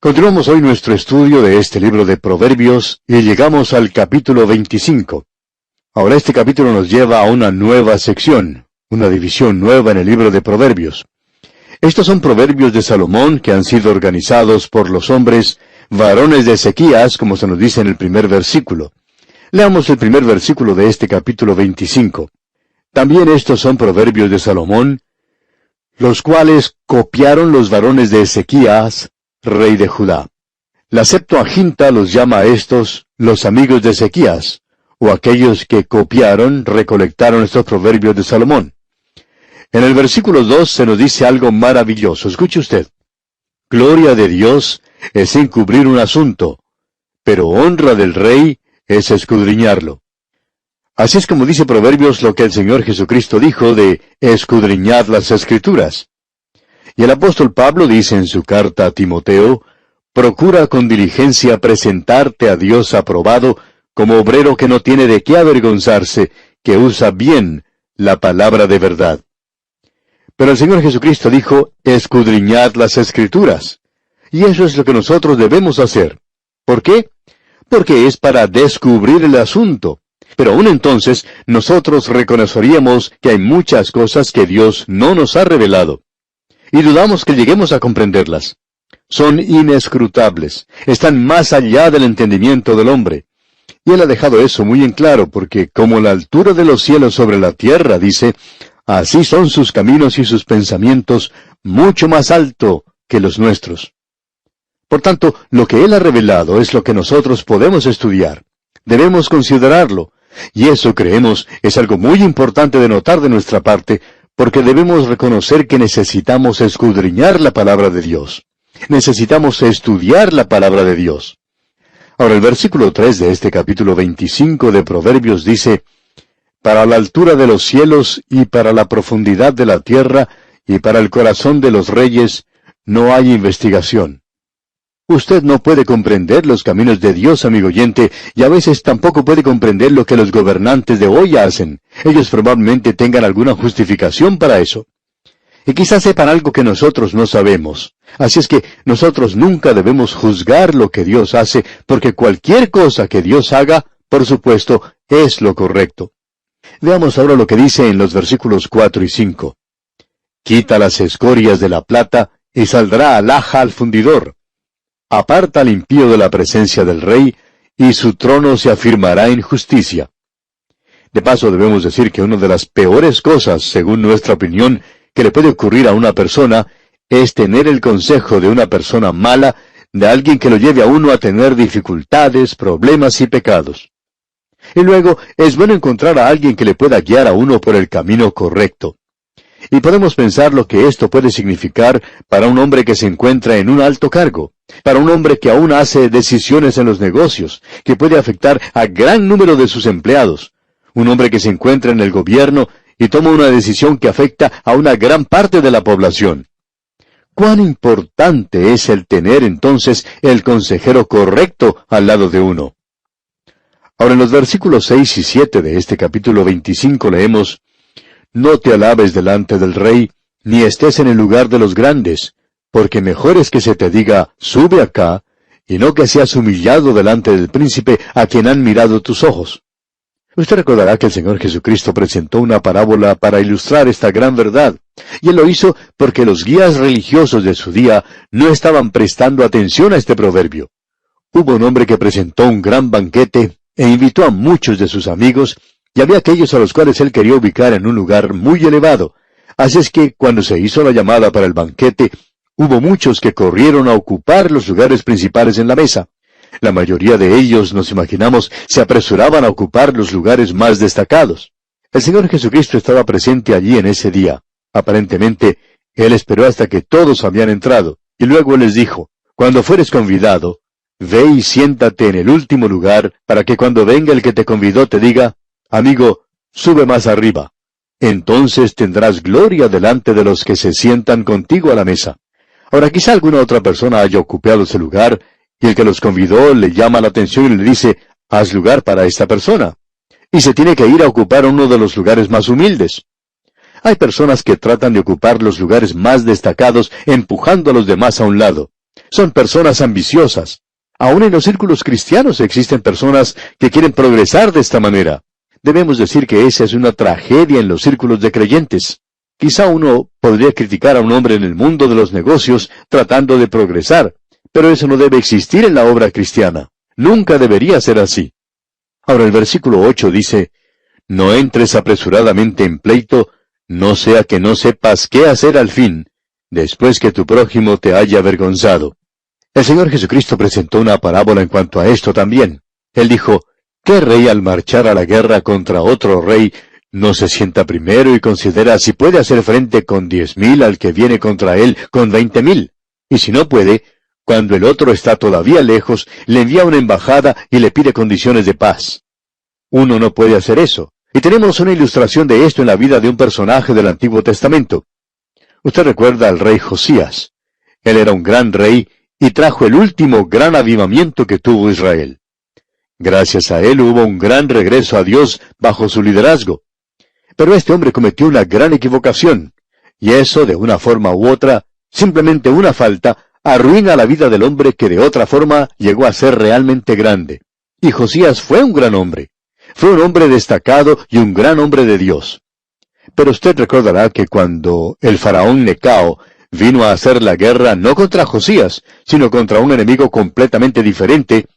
Continuamos hoy nuestro estudio de este libro de Proverbios y llegamos al capítulo 25. Ahora este capítulo nos lleva a una nueva sección, una división nueva en el libro de Proverbios. Estos son proverbios de Salomón que han sido organizados por los hombres varones de Ezequías, como se nos dice en el primer versículo. Leamos el primer versículo de este capítulo 25. También estos son proverbios de Salomón, los cuales copiaron los varones de Ezequías, rey de Judá. La Septuaginta los llama a estos los amigos de Ezequías, o aquellos que copiaron, recolectaron estos proverbios de Salomón. En el versículo 2 se nos dice algo maravilloso. Escuche usted. Gloria de Dios es encubrir un asunto, pero honra del rey es escudriñarlo. Así es como dice Proverbios lo que el Señor Jesucristo dijo de escudriñar las Escrituras. Y el apóstol Pablo dice en su carta a Timoteo, procura con diligencia presentarte a Dios aprobado como obrero que no tiene de qué avergonzarse, que usa bien la palabra de verdad. Pero el Señor Jesucristo dijo, escudriñad las Escrituras. Y eso es lo que nosotros debemos hacer. ¿Por qué? Porque es para descubrir el asunto. Pero aún entonces, nosotros reconoceríamos que hay muchas cosas que Dios no nos ha revelado. Y dudamos que lleguemos a comprenderlas. Son inescrutables, están más allá del entendimiento del hombre. Y él ha dejado eso muy en claro, porque como la altura de los cielos sobre la tierra, dice, así son sus caminos y sus pensamientos mucho más alto que los nuestros. Por tanto, lo que él ha revelado es lo que nosotros podemos estudiar. Debemos considerarlo, y eso creemos es algo muy importante de notar de nuestra parte, porque debemos reconocer que necesitamos escudriñar la palabra de Dios. Necesitamos estudiar la palabra de Dios. Ahora el versículo 3 de este capítulo 25 de Proverbios dice, para la altura de los cielos y para la profundidad de la tierra y para el corazón de los reyes no hay investigación. Usted no puede comprender los caminos de Dios, amigo oyente, y a veces tampoco puede comprender lo que los gobernantes de hoy hacen. Ellos probablemente tengan alguna justificación para eso. Y quizás sepan algo que nosotros no sabemos. Así es que nosotros nunca debemos juzgar lo que Dios hace, porque cualquier cosa que Dios haga, por supuesto, es lo correcto. Veamos ahora lo que dice en los versículos 4 y 5. Quita las escorias de la plata, y saldrá alhaja al fundidor. Aparta al impío de la presencia del rey, y su trono se afirmará en justicia. De paso debemos decir que una de las peores cosas, según nuestra opinión, que le puede ocurrir a una persona, es tener el consejo de una persona mala, de alguien que lo lleve a uno a tener dificultades, problemas y pecados. Y luego, es bueno encontrar a alguien que le pueda guiar a uno por el camino correcto. Y podemos pensar lo que esto puede significar para un hombre que se encuentra en un alto cargo, para un hombre que aún hace decisiones en los negocios, que puede afectar a gran número de sus empleados, un hombre que se encuentra en el gobierno y toma una decisión que afecta a una gran parte de la población. ¿Cuán importante es el tener entonces el consejero correcto al lado de uno? Ahora en los versículos 6 y 7 de este capítulo 25 leemos, no te alabes delante del rey, ni estés en el lugar de los grandes, porque mejor es que se te diga, sube acá, y no que seas humillado delante del príncipe a quien han mirado tus ojos. Usted recordará que el Señor Jesucristo presentó una parábola para ilustrar esta gran verdad, y Él lo hizo porque los guías religiosos de su día no estaban prestando atención a este proverbio. Hubo un hombre que presentó un gran banquete e invitó a muchos de sus amigos, y había aquellos a los cuales él quería ubicar en un lugar muy elevado. Así es que, cuando se hizo la llamada para el banquete, hubo muchos que corrieron a ocupar los lugares principales en la mesa. La mayoría de ellos, nos imaginamos, se apresuraban a ocupar los lugares más destacados. El Señor Jesucristo estaba presente allí en ese día. Aparentemente, Él esperó hasta que todos habían entrado, y luego les dijo, cuando fueres convidado, ve y siéntate en el último lugar, para que cuando venga el que te convidó te diga, amigo, sube más arriba. Entonces tendrás gloria delante de los que se sientan contigo a la mesa. Ahora quizá alguna otra persona haya ocupado ese lugar, y el que los convidó le llama la atención y le dice, haz lugar para esta persona. Y se tiene que ir a ocupar uno de los lugares más humildes. Hay personas que tratan de ocupar los lugares más destacados empujando a los demás a un lado. Son personas ambiciosas. Aún en los círculos cristianos existen personas que quieren progresar de esta manera. Debemos decir que esa es una tragedia en los círculos de creyentes. Quizá uno podría criticar a un hombre en el mundo de los negocios tratando de progresar, pero eso no debe existir en la obra cristiana. Nunca debería ser así. Ahora el versículo 8 dice, «No entres apresuradamente en pleito, no sea que no sepas qué hacer al fin, después que tu prójimo te haya avergonzado». El Señor Jesucristo presentó una parábola en cuanto a esto también. Él dijo, «¿Qué rey al marchar a la guerra contra otro rey no se sienta primero y considera si puede hacer frente con 10,000 al que viene contra él con 20,000? Y si no puede, cuando el otro está todavía lejos, le envía una embajada y le pide condiciones de paz». Uno no puede hacer eso. Y tenemos una ilustración de esto en la vida de un personaje del Antiguo Testamento. Usted recuerda al rey Josías. Él era un gran rey y trajo el último gran avivamiento que tuvo Israel. Gracias a él hubo un gran regreso a Dios bajo su liderazgo. Pero este hombre cometió una gran equivocación, y eso, de una forma u otra, simplemente una falta, arruina la vida del hombre que de otra forma llegó a ser realmente grande. Y Josías fue un gran hombre. Fue un hombre destacado y un gran hombre de Dios. Pero usted recordará que cuando el faraón Necao vino a hacer la guerra no contra Josías, sino contra un enemigo completamente diferente,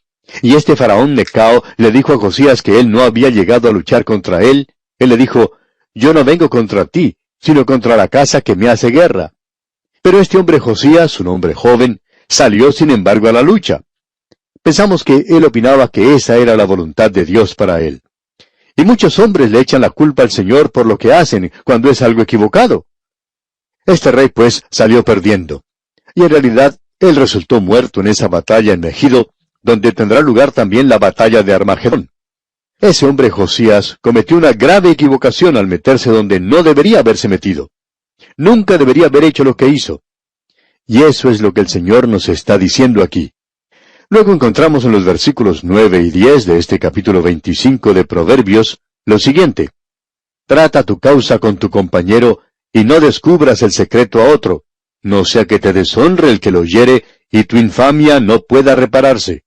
y este faraón Necao le dijo a Josías que él no había llegado a luchar contra él, él le dijo, «Yo no vengo contra ti, sino contra la casa que me hace guerra». Pero este hombre Josías, un hombre joven, salió sin embargo a la lucha. Pensamos que él opinaba que esa era la voluntad de Dios para él. Y muchos hombres le echan la culpa al Señor por lo que hacen cuando es algo equivocado. Este rey, pues, salió perdiendo. Y en realidad, él resultó muerto en esa batalla en Megido, donde tendrá lugar también la batalla de Armagedón. Ese hombre Josías cometió una grave equivocación al meterse donde no debería haberse metido. Nunca debería haber hecho lo que hizo. Y eso es lo que el Señor nos está diciendo aquí. Luego encontramos en los versículos 9 y 10 de este capítulo 25 de Proverbios lo siguiente. «Trata tu causa con tu compañero, y no descubras el secreto a otro, no sea que te deshonre el que lo oyere, y tu infamia no pueda repararse».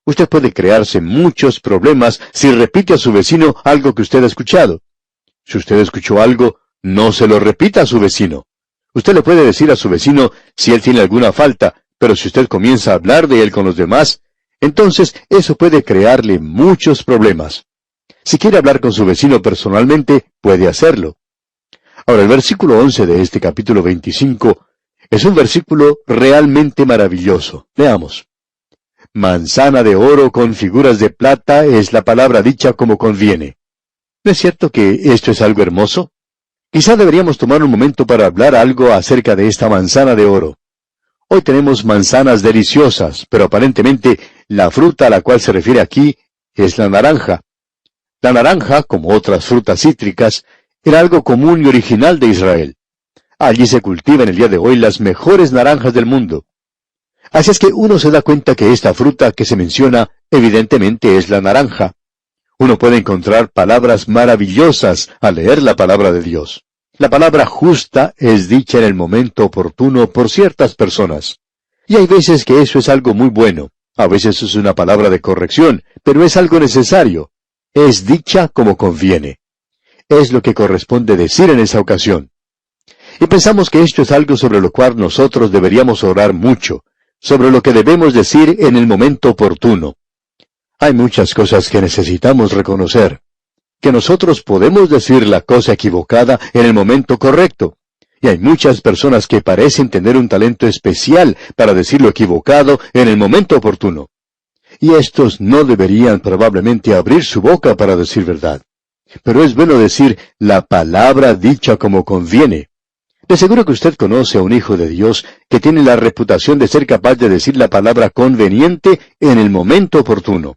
Usted puede crearse muchos problemas si repite a su vecino algo que usted ha escuchado. Si usted escuchó algo, no se lo repita a su vecino. Usted le puede decir a su vecino si él tiene alguna falta, pero si usted comienza a hablar de él con los demás, entonces eso puede crearle muchos problemas. Si quiere hablar con su vecino personalmente, puede hacerlo. Ahora, el versículo 11 de este capítulo 25 es un versículo realmente maravilloso. Veamos. «Manzana de oro con figuras de plata es la palabra dicha como conviene». ¿No es cierto que esto es algo hermoso? Quizá deberíamos tomar un momento para hablar algo acerca de esta manzana de oro. Hoy tenemos manzanas deliciosas, pero aparentemente la fruta a la cual se refiere aquí es la naranja. La naranja, como otras frutas cítricas, era algo común y original de Israel. Allí se cultivan el día de hoy las mejores naranjas del mundo. Así es que uno se da cuenta que esta fruta que se menciona evidentemente es la naranja. Uno puede encontrar palabras maravillosas al leer la palabra de Dios. La palabra justa es dicha en el momento oportuno por ciertas personas. Y hay veces que eso es algo muy bueno. A veces es una palabra de corrección, pero es algo necesario. Es dicha como conviene. Es lo que corresponde decir en esa ocasión. Y pensamos que esto es algo sobre lo cual nosotros deberíamos orar mucho, sobre lo que debemos decir en el momento oportuno. Hay muchas cosas que necesitamos reconocer. Que nosotros podemos decir la cosa equivocada en el momento correcto. Y hay muchas personas que parecen tener un talento especial para decir lo equivocado en el momento oportuno. Y estos no deberían probablemente abrir su boca para decir verdad. Pero es bueno decir la palabra dicha como conviene. De seguro que usted conoce a un hijo de Dios que tiene la reputación de ser capaz de decir la palabra conveniente en el momento oportuno.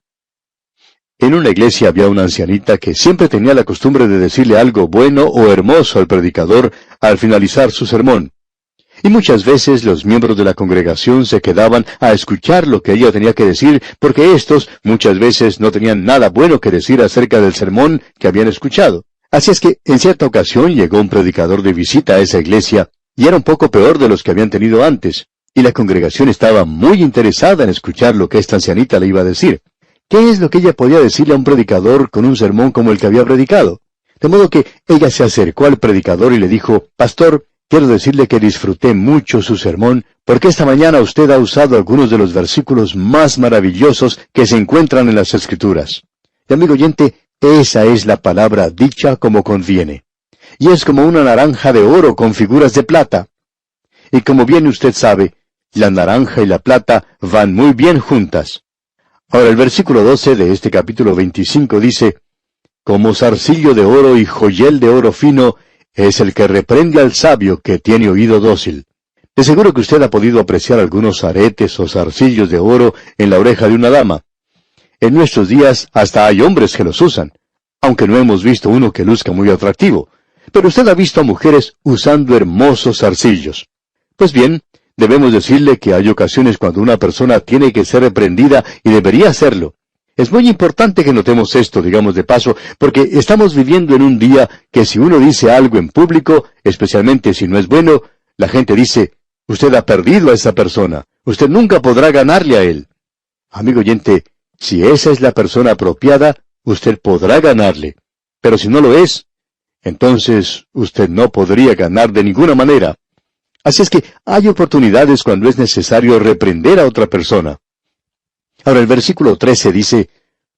En una iglesia había una ancianita que siempre tenía la costumbre de decirle algo bueno o hermoso al predicador al finalizar su sermón. Y muchas veces los miembros de la congregación se quedaban a escuchar lo que ella tenía que decir, porque éstos muchas veces no tenían nada bueno que decir acerca del sermón que habían escuchado. Así es que en cierta ocasión llegó un predicador de visita a esa iglesia, y era un poco peor de los que habían tenido antes. y la congregación estaba muy interesada en escuchar lo que esta ancianita le iba a decir. ¿Qué es lo que ella podía decirle a un predicador con un sermón como el que había predicado? De modo que ella se acercó al predicador y le dijo, «Pastor, quiero decirle que disfruté mucho su sermón, porque esta mañana usted ha usado algunos de los versículos más maravillosos que se encuentran en las Escrituras». Y amigo oyente, esa es la palabra dicha como conviene. Y es como una naranja de oro con figuras de plata. Y como bien usted sabe, la naranja y la plata van muy bien juntas. Ahora el versículo 12 de este capítulo 25 dice, «Como zarcillo de oro y joyel de oro fino es el que reprende al sabio que tiene oído dócil». De seguro que usted ha podido apreciar algunos aretes o zarcillos de oro en la oreja de una dama. En nuestros días hasta hay hombres que los usan, aunque no hemos visto uno que luzca muy atractivo. Pero usted ha visto a mujeres usando hermosos zarcillos. Pues bien, debemos decirle que hay ocasiones cuando una persona tiene que ser reprendida y debería hacerlo. Es muy importante que notemos esto, digamos de paso, porque estamos viviendo en un día que si uno dice algo en público, especialmente si no es bueno, la gente dice, «Usted ha perdido a esa persona, usted nunca podrá ganarle a él». Amigo oyente, si esa es la persona apropiada, usted podrá ganarle. Pero si no lo es, entonces usted no podría ganar de ninguna manera. Así es que hay oportunidades cuando es necesario reprender a otra persona. Ahora el versículo 13 dice,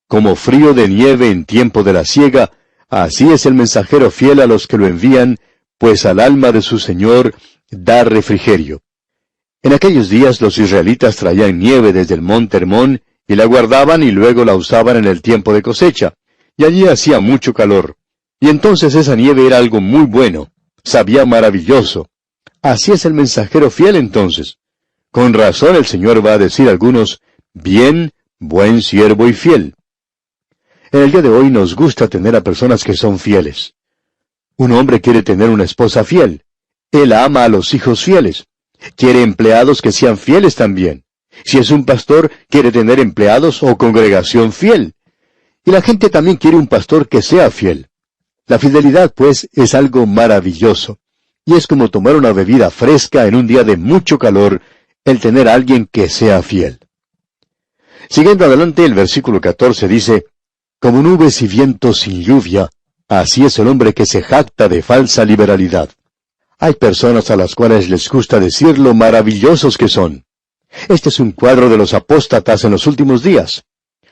«Como frío de nieve en tiempo de la siega, así es el mensajero fiel a los que lo envían, pues al alma de su Señor da refrigerio». En aquellos días los israelitas traían nieve desde el monte Hermón, y la guardaban y luego la usaban en el tiempo de cosecha, y allí hacía mucho calor. Y entonces esa nieve era algo muy bueno, sabía maravilloso. Así es el mensajero fiel entonces. Con razón el Señor va a decir a algunos, «Bien, buen siervo y fiel». En el día de hoy nos gusta tener a personas que son fieles. Un hombre quiere tener una esposa fiel. Él ama a los hijos fieles. Quiere empleados que sean fieles también. Si es un pastor, quiere tener empleados o congregación fiel. Y la gente también quiere un pastor que sea fiel. La fidelidad, pues, es algo maravilloso. Y es como tomar una bebida fresca en un día de mucho calor, el tener a alguien que sea fiel. Siguiendo adelante, el versículo 14 dice, «Como nubes y vientos sin lluvia, así es el hombre que se jacta de falsa liberalidad». Hay personas a las cuales les gusta decir lo maravillosos que son. Este es un cuadro de los apóstatas en los últimos días.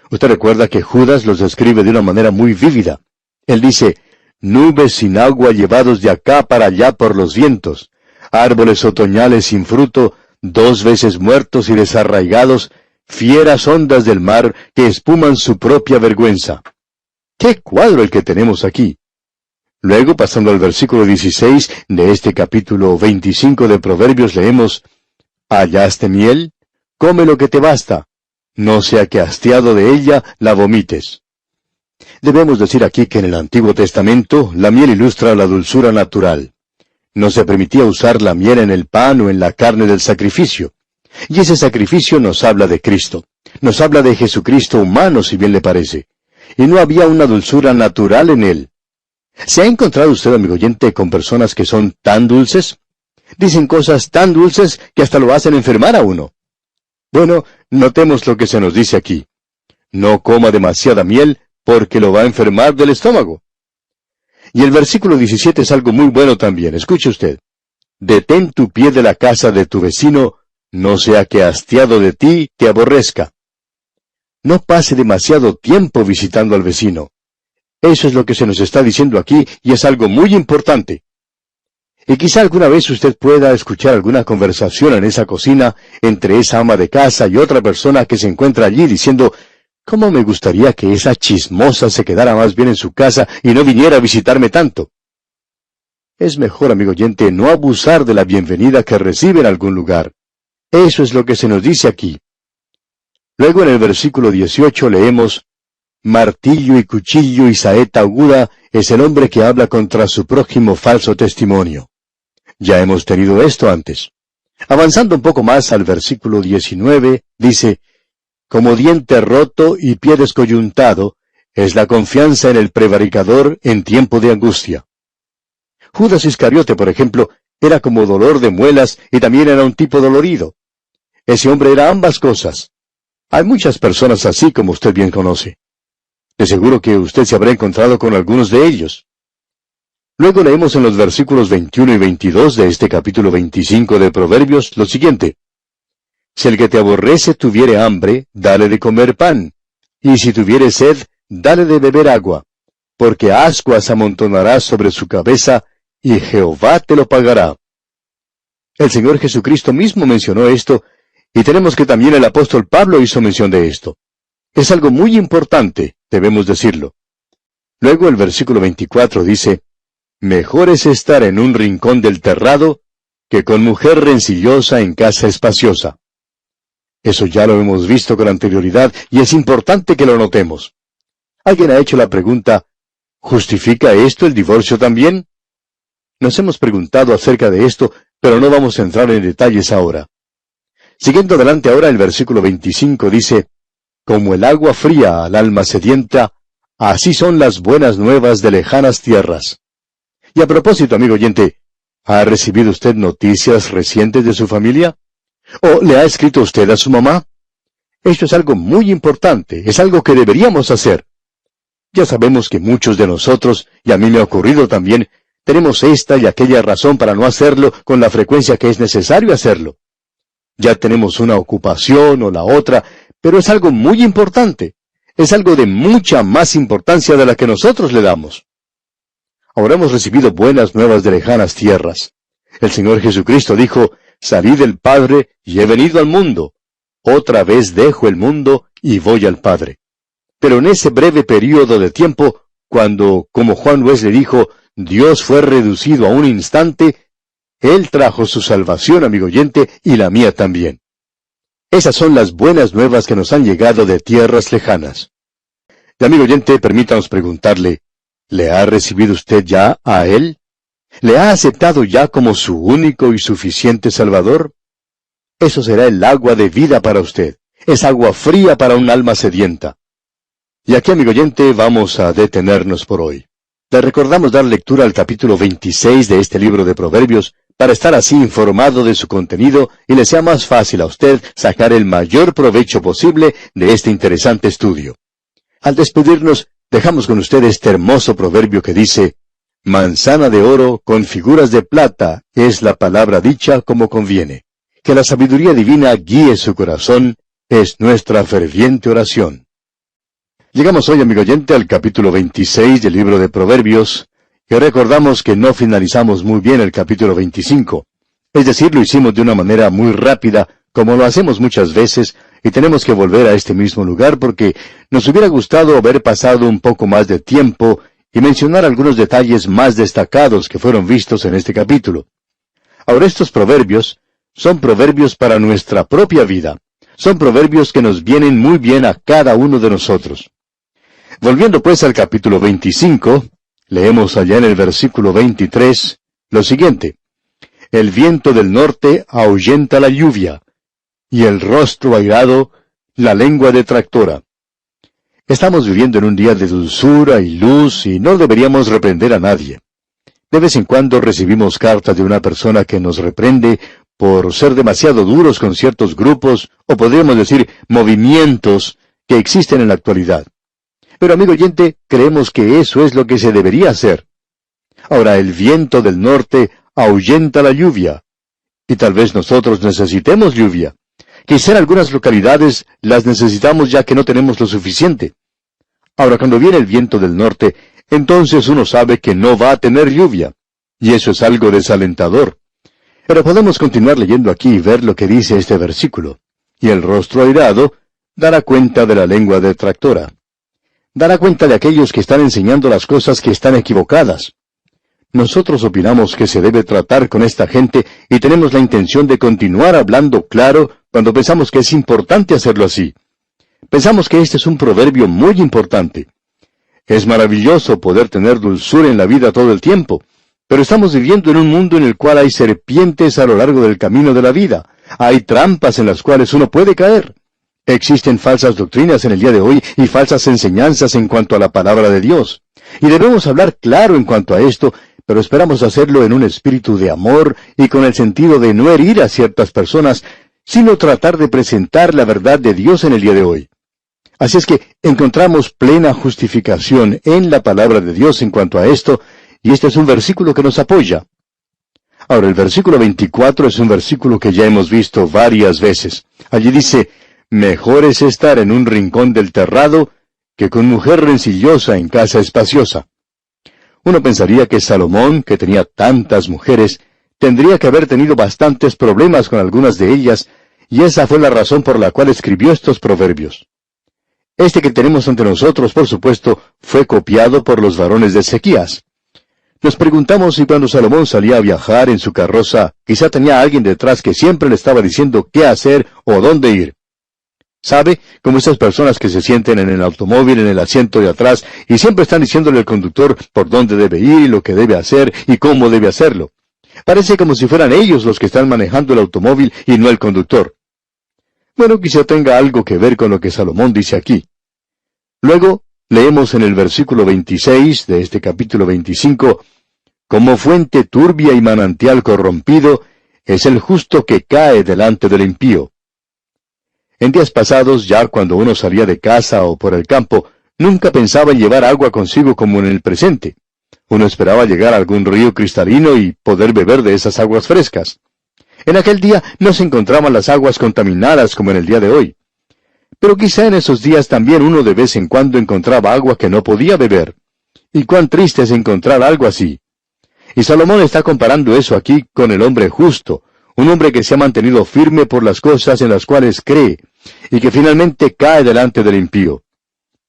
Usted recuerda que Judas los describe de una manera muy vívida. Él dice, «Nubes sin agua llevados de acá para allá por los vientos, árboles otoñales sin fruto, 2 veces muertos y desarraigados, fieras ondas del mar que espuman su propia vergüenza». ¡Qué cuadro el que tenemos aquí! Luego, pasando al versículo 16 de este capítulo 25 de Proverbios, leemos, «Hallaste miel, come lo que te basta, no sea que hastiado de ella la vomites». Debemos decir aquí que en el Antiguo Testamento la miel ilustra la dulzura natural. No se permitía usar la miel en el pan o en la carne del sacrificio. Y ese sacrificio nos habla de Cristo. Nos habla de Jesucristo humano, si bien le parece. Y no había una dulzura natural en él. ¿Se ha encontrado usted, amigo oyente, con personas que son tan dulces? Dicen cosas tan dulces que hasta lo hacen enfermar a uno. Bueno, notemos lo que se nos dice aquí. No coma demasiada miel, porque lo va a enfermar del estómago. Y el versículo 17 es algo muy bueno también. Escuche usted. Detén tu pie de la casa de tu vecino, no sea que hastiado de ti te aborrezca. No pase demasiado tiempo visitando al vecino. Eso es lo que se nos está diciendo aquí, y es algo muy importante. Y quizá alguna vez usted pueda escuchar alguna conversación en esa cocina entre esa ama de casa y otra persona que se encuentra allí diciendo, «¿Cómo me gustaría que esa chismosa se quedara más bien en su casa y no viniera a visitarme tanto?» Es mejor, amigo oyente, no abusar de la bienvenida que recibe en algún lugar. Eso es lo que se nos dice aquí. Luego en el versículo 18 leemos, «Martillo y cuchillo y saeta aguda es el hombre que habla contra su prójimo falso testimonio». Ya hemos tenido esto antes. Avanzando un poco más al versículo 19, dice, «Como diente roto y pie descoyuntado es la confianza en el prevaricador en tiempo de angustia». Judas Iscariote, por ejemplo, era como dolor de muelas y también era un tipo dolorido. Ese hombre era ambas cosas. Hay muchas personas así, como usted bien conoce. De seguro que usted se habrá encontrado con algunos de ellos. Luego leemos en los versículos 21 y 22 de este capítulo 25 de Proverbios lo siguiente. Si el que te aborrece tuviere hambre, dale de comer pan, y si tuviere sed, dale de beber agua, porque ascuas amontonarás sobre su cabeza, y Jehová te lo pagará. El Señor Jesucristo mismo mencionó esto, y tenemos que también el apóstol Pablo hizo mención de esto. Es algo muy importante, debemos decirlo. Luego el versículo 24 dice, mejor es estar en un rincón del terrado que con mujer rencillosa en casa espaciosa. Eso ya lo hemos visto con anterioridad y es importante que lo notemos. Alguien ha hecho la pregunta, ¿justifica esto el divorcio también? Nos hemos preguntado acerca de esto, pero no vamos a entrar en detalles ahora. Siguiendo adelante ahora el versículo 25 dice, como el agua fría al alma sedienta, así son las buenas nuevas de lejanas tierras. Y a propósito, amigo oyente, ¿ha recibido usted noticias recientes de su familia? ¿O le ha escrito usted a su mamá? Esto es algo muy importante, es algo que deberíamos hacer. Ya sabemos que muchos de nosotros, y a mí me ha ocurrido también, tenemos esta y aquella razón para no hacerlo con la frecuencia que es necesario hacerlo. Ya tenemos una ocupación o la otra, pero es algo muy importante. Es algo de mucha más importancia de la que nosotros le damos. Ahora hemos recibido buenas nuevas de lejanas tierras. El Señor Jesucristo dijo, salí del Padre y he venido al mundo. Otra vez dejo el mundo y voy al Padre. Pero en ese breve período de tiempo, cuando, como Juan Wesley dijo, Dios fue reducido a un instante, Él trajo su salvación, amigo oyente, y la mía también. Esas son las buenas nuevas que nos han llegado de tierras lejanas. Y amigo oyente, permítanos preguntarle, ¿le ha recibido usted ya a Él? ¿Le ha aceptado ya como su único y suficiente Salvador? Eso será el agua de vida para usted. Es agua fría para un alma sedienta. Y aquí, amigo oyente, vamos a detenernos por hoy. Le recordamos dar lectura al capítulo 26 de este libro de Proverbios, para estar así informado de su contenido y le sea más fácil a usted sacar el mayor provecho posible de este interesante estudio. Al despedirnos, dejamos con usted este hermoso proverbio que dice, manzana de oro con figuras de plata es la palabra dicha como conviene. Que la sabiduría divina guíe su corazón, es nuestra ferviente oración. Llegamos hoy, amigo oyente, al capítulo 26 del libro de Proverbios, y recordamos que no finalizamos muy bien el capítulo 25. Es decir, lo hicimos de una manera muy rápida, como lo hacemos muchas veces, y tenemos que volver a este mismo lugar porque nos hubiera gustado haber pasado un poco más de tiempo y mencionar algunos detalles más destacados que fueron vistos en este capítulo. Ahora, estos proverbios son proverbios para nuestra propia vida. Son proverbios que nos vienen muy bien a cada uno de nosotros. Volviendo pues al capítulo 25, leemos allá en el versículo 23 lo siguiente. El viento del norte ahuyenta la lluvia, y el rostro airado, la lengua detractora. Estamos viviendo en un día de dulzura y luz, y no deberíamos reprender a nadie. De vez en cuando recibimos cartas de una persona que nos reprende por ser demasiado duros con ciertos grupos, o podríamos decir movimientos, que existen en la actualidad. Pero, amigo oyente, creemos que eso es lo que se debería hacer. Ahora, el viento del norte ahuyenta la lluvia. Y tal vez nosotros necesitemos lluvia. Quizá en algunas localidades las necesitamos ya que no tenemos lo suficiente. Ahora, cuando viene el viento del norte, entonces uno sabe que no va a tener lluvia. Y eso es algo desalentador. Pero podemos continuar leyendo aquí y ver lo que dice este versículo. Y el rostro airado dará cuenta de la lengua detractora. Dará cuenta de aquellos que están enseñando las cosas que están equivocadas. Nosotros opinamos que se debe tratar con esta gente y tenemos la intención de continuar hablando claro cuando pensamos que es importante hacerlo así. Pensamos que este es un proverbio muy importante. Es maravilloso poder tener dulzura en la vida todo el tiempo, pero estamos viviendo en un mundo en el cual hay serpientes a lo largo del camino de la vida. Hay trampas en las cuales uno puede caer. Existen falsas doctrinas en el día de hoy y falsas enseñanzas en cuanto a la palabra de Dios. Y debemos hablar claro en cuanto a esto, pero esperamos hacerlo en un espíritu de amor y con el sentido de no herir a ciertas personas, sino tratar de presentar la verdad de Dios en el día de hoy. Así es que encontramos plena justificación en la palabra de Dios en cuanto a esto, y este es un versículo que nos apoya. Ahora, el versículo 24 es un versículo que ya hemos visto varias veces. Allí dice, mejor es estar en un rincón del terrado que con mujer rencillosa en casa espaciosa. Uno pensaría que Salomón, que tenía tantas mujeres, tendría que haber tenido bastantes problemas con algunas de ellas, y esa fue la razón por la cual escribió estos proverbios. Este que tenemos ante nosotros, por supuesto, fue copiado por los varones de Ezequías. Nos preguntamos si cuando Salomón salía a viajar en su carroza, quizá tenía alguien detrás que siempre le estaba diciendo qué hacer o dónde ir. ¿Sabe? Como esas personas que se sienten en el automóvil, en el asiento de atrás, y siempre están diciéndole al conductor por dónde debe ir, lo que debe hacer y cómo debe hacerlo. Parece como si fueran ellos los que están manejando el automóvil y no el conductor. Bueno, quizá tenga algo que ver con lo que Salomón dice aquí. Luego, leemos en el versículo 26 de este capítulo 25, como fuente turbia y manantial corrompido, es el justo que cae delante del impío. En días pasados, ya cuando uno salía de casa o por el campo, nunca pensaba en llevar agua consigo como en el presente. Uno esperaba llegar a algún río cristalino y poder beber de esas aguas frescas. En aquel día no se encontraban las aguas contaminadas como en el día de hoy. Pero quizá en esos días también uno de vez en cuando encontraba agua que no podía beber. Y cuán triste es encontrar algo así. Y Salomón está comparando eso aquí con el hombre justo, un hombre que se ha mantenido firme por las cosas en las cuales cree, y que finalmente cae delante del impío.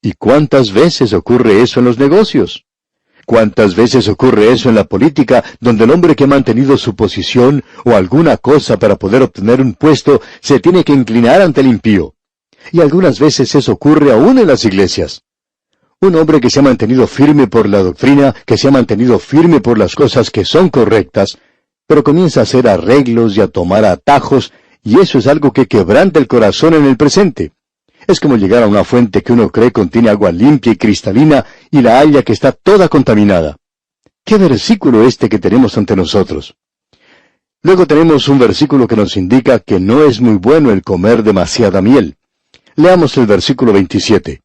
¿Y cuántas veces ocurre eso en los negocios? ¿Cuántas veces ocurre eso en la política, donde el hombre que ha mantenido su posición o alguna cosa para poder obtener un puesto se tiene que inclinar ante el impío? Y algunas veces eso ocurre aún en las iglesias. Un hombre que se ha mantenido firme por la doctrina, que se ha mantenido firme por las cosas que son correctas, pero comienza a hacer arreglos y a tomar atajos, y eso es algo que quebranta el corazón en el presente. Es como llegar a una fuente que uno cree contiene agua limpia y cristalina, y la halla que está toda contaminada. ¿Qué versículo este que tenemos ante nosotros? Luego tenemos un versículo que nos indica que no es muy bueno el comer demasiada miel. Leamos el versículo 27.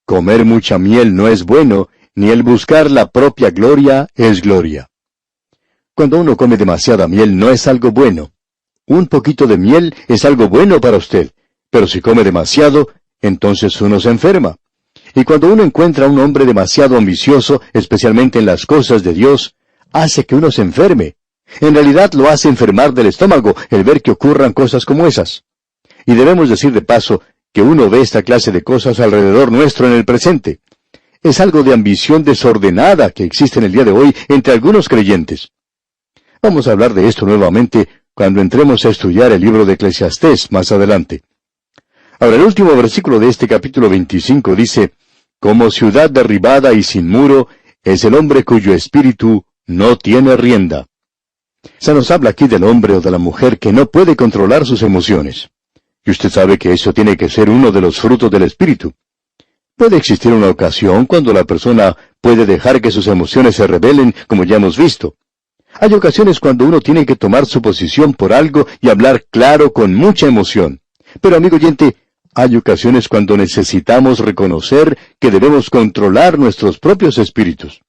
Comer mucha miel no es bueno, ni el buscar la propia gloria es gloria. Cuando uno come demasiada miel no es algo bueno. Un poquito de miel es algo bueno para usted, pero si come demasiado, entonces uno se enferma. Y cuando uno encuentra a un hombre demasiado ambicioso, especialmente en las cosas de Dios, hace que uno se enferme. En realidad lo hace enfermar del estómago el ver que ocurran cosas como esas. Y debemos decir de paso que uno ve esta clase de cosas alrededor nuestro en el presente. Es algo de ambición desordenada que existe en el día de hoy entre algunos creyentes. Vamos a hablar de esto nuevamente cuando entremos a estudiar el libro de Eclesiastés más adelante. Ahora, el último versículo de este capítulo 25 dice, como ciudad derribada y sin muro es el hombre cuyo espíritu no tiene rienda. Se nos habla aquí del hombre o de la mujer que no puede controlar sus emociones. Y usted sabe que eso tiene que ser uno de los frutos del espíritu. Puede existir una ocasión cuando la persona puede dejar que sus emociones se rebelen, como ya hemos visto. Hay ocasiones cuando uno tiene que tomar su posición por algo y hablar claro con mucha emoción. Pero, amigo oyente, hay ocasiones cuando necesitamos reconocer que debemos controlar nuestros propios espíritus.